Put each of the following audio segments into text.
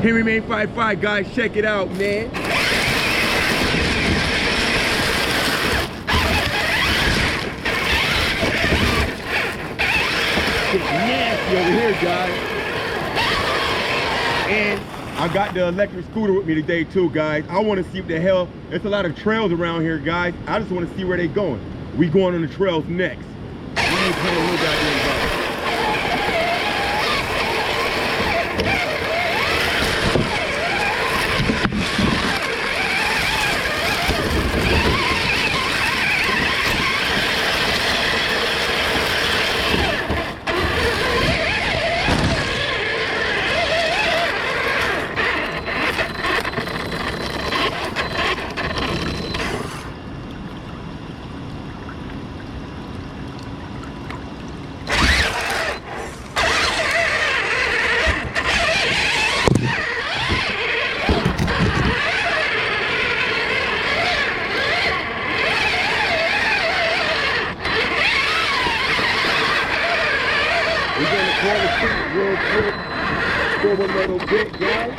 Henry Main 55, guys, check it out, man. It's nasty over here, guys. And I got the electric scooter with me today too, guys. I want to see what the hell, there's a lot of trails around here, guys. I just want to see where they going. We going on the trails next. We need to kind of look out there, guys. We're going to call the street real quick for a little bit, guys.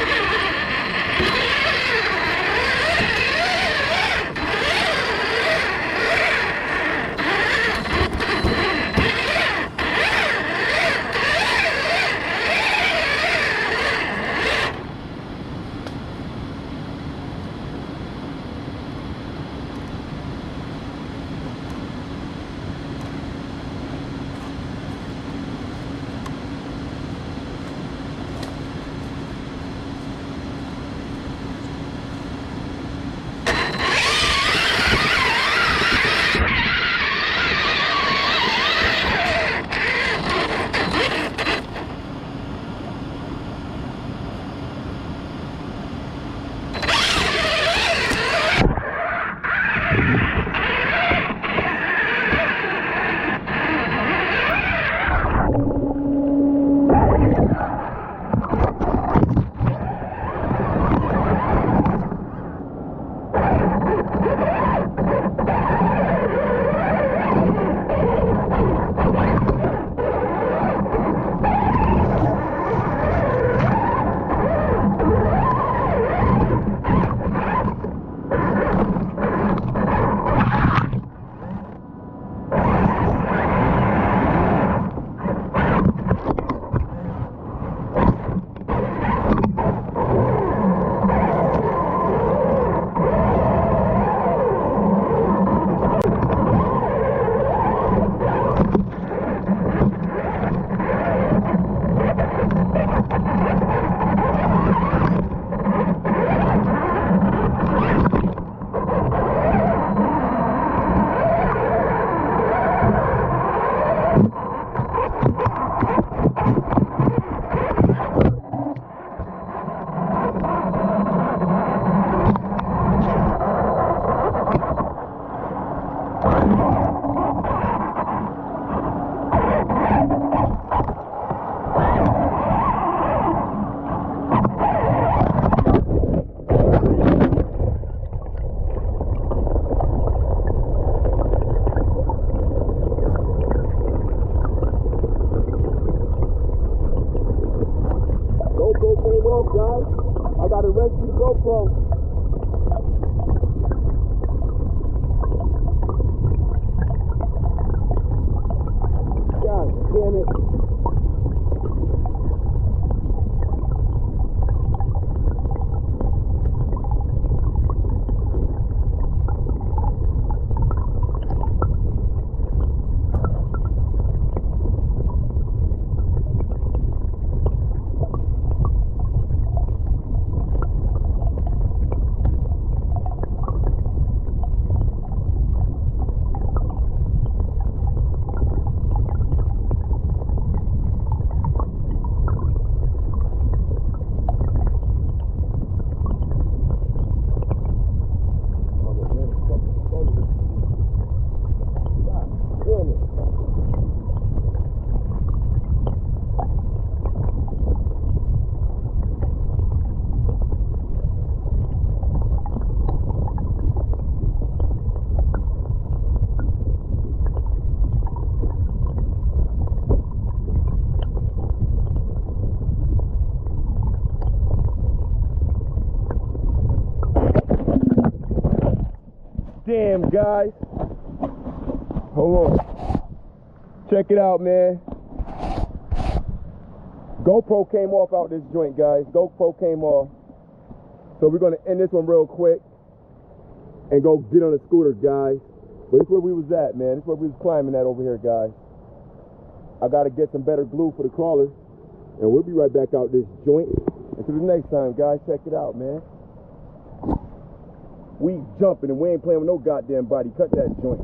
GoPro came off, guys. I got to rescue the GoPro. God damn it. damn, guys. Hold on. Check it out, man. GoPro came off out this joint, guys. GoPro came off. So we're gonna end this one real quick and go get on the scooter, guys. But this is where we was at, man. This is where we was climbing at over here, guys. I gotta get some better glue for the crawler. And we'll be right back out this joint. Until the next time, guys, check it out, man. We jumping and we ain't playing with no goddamn body. Cut that joint.